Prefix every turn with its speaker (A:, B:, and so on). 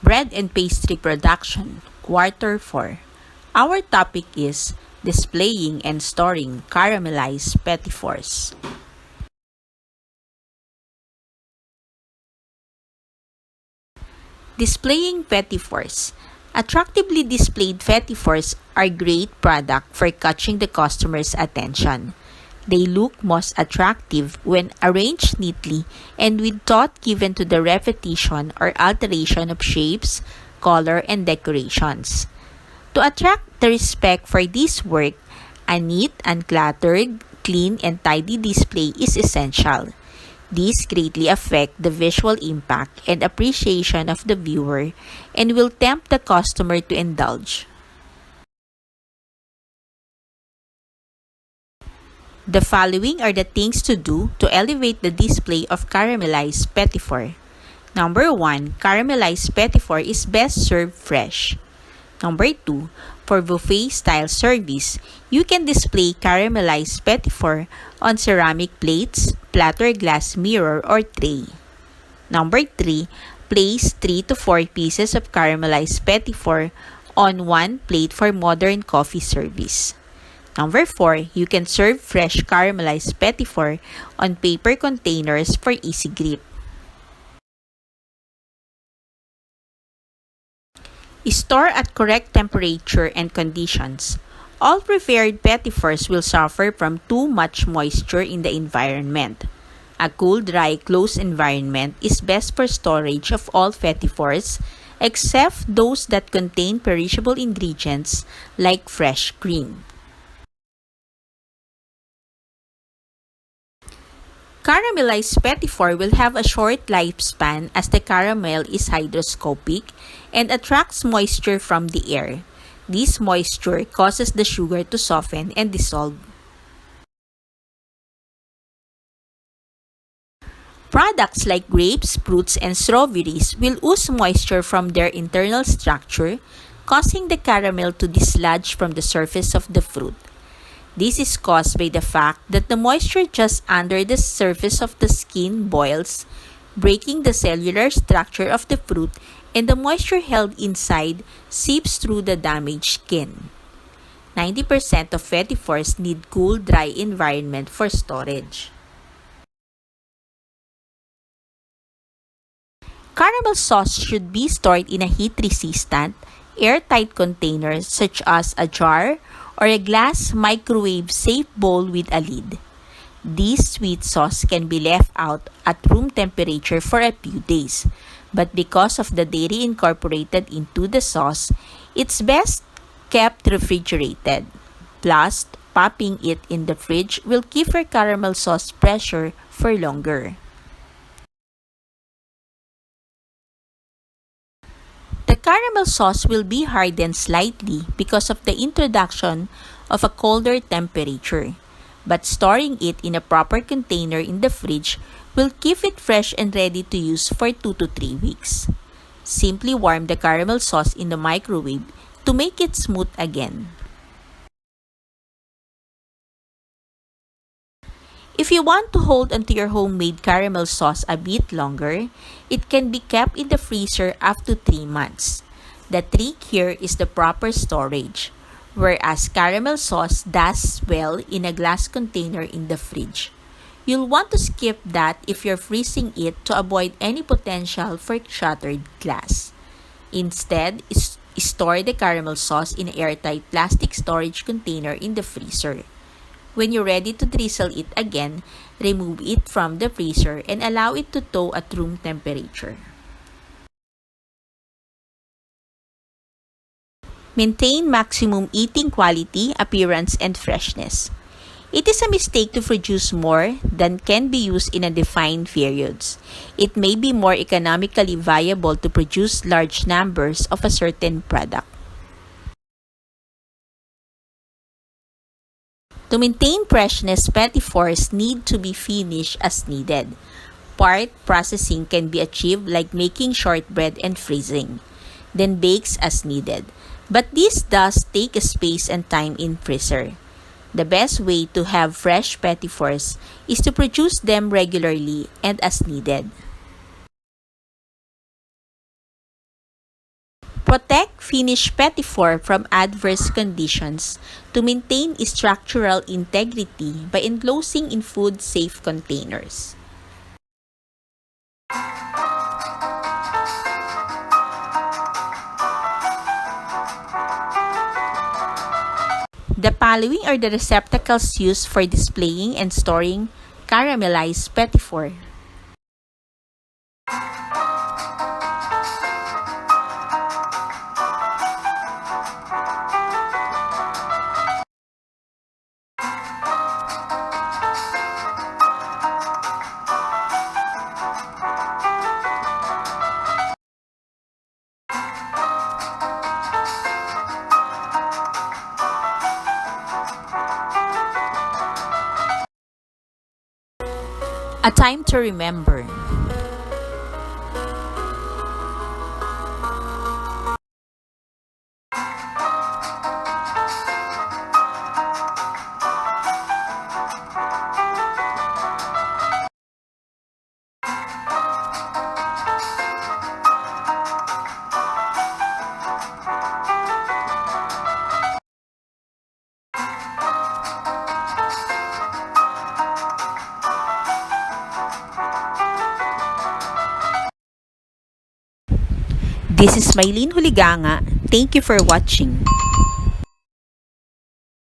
A: Bread and Pastry Production, Quarter 4. Our topic is displaying and storing caramelized petit fours. Displaying petit fours. Attractively displayed petit fours are great product for catching the customer's attention. They look most attractive when arranged neatly and with thought given to the repetition or alteration of shapes, color, and decorations. To attract the respect for this work, a neat, uncluttered, clean, and tidy display is essential. These greatly affect the visual impact and appreciation of the viewer and will tempt the customer to indulge. The following are the things to do to elevate the display of caramelized petit four. Number 1, caramelized petit four is best served fresh. Number 2, for buffet-style service, you can display caramelized petit four on ceramic plates, platter glass mirror, or tray. Number 3, place 3 to 4 pieces of caramelized petit four on one plate for modern coffee service. Number 4, you can serve fresh caramelized petit four on paper containers for easy grip. Store at correct temperature and conditions. All prepared petit fours will suffer from too much moisture in the environment. A cool, dry, closed environment is best for storage of all petit fours except those that contain perishable ingredients like fresh cream. Caramelized petit four will have a short lifespan as the caramel is hygroscopic and attracts moisture from the air. This moisture causes the sugar to soften and dissolve. Products like grapes, fruits, and strawberries will ooze moisture from their internal structure, causing the caramel to dislodge from the surface of the fruit. This is caused by the fact that the moisture just under the surface of the skin boils, breaking the cellular structure of the fruit, and the moisture held inside seeps through the damaged skin. 90% of petit fours need cool, dry environment for storage. Caramel sauce should be stored in a heat-resistant, airtight container such as a jar or a glass microwave-safe bowl with a lid. This sweet sauce can be left out at room temperature for a few days, but because of the dairy incorporated into the sauce, it's best kept refrigerated. Plus, popping it in the fridge will keep your caramel sauce fresher for longer. The caramel sauce will be hardened slightly because of the introduction of a colder temperature, but storing it in a proper container in the fridge will keep it fresh and ready to use for 2 to 3 weeks. Simply warm the caramel sauce in the microwave to make it smooth again. If you want to hold onto your homemade caramel sauce a bit longer, it can be kept in the freezer up to 3 months. The trick here is the proper storage, whereas caramel sauce does well in a glass container in the fridge. You'll want to skip that if you're freezing it to avoid any potential for shattered glass. Instead, store the caramel sauce in an airtight plastic storage container in the freezer. When you're ready to drizzle it again, remove it from the freezer and allow it to thaw at room temperature. Maintain maximum eating quality, appearance, and freshness. It is a mistake to produce more than can be used in a defined periods. It may be more economically viable to produce large numbers of a certain product. To maintain freshness, petit fours need to be finished as needed. Part processing can be achieved like making shortbread and freezing, then bakes as needed. But this does take space and time in freezer. The best way to have fresh petit fours is to produce them regularly and as needed. Protect finished petit four from adverse conditions to maintain structural integrity by enclosing in food-safe containers. The following are the receptacles used for displaying and storing caramelized petit four. A time to remember. This is Maylene Huliganga. Thank you for watching.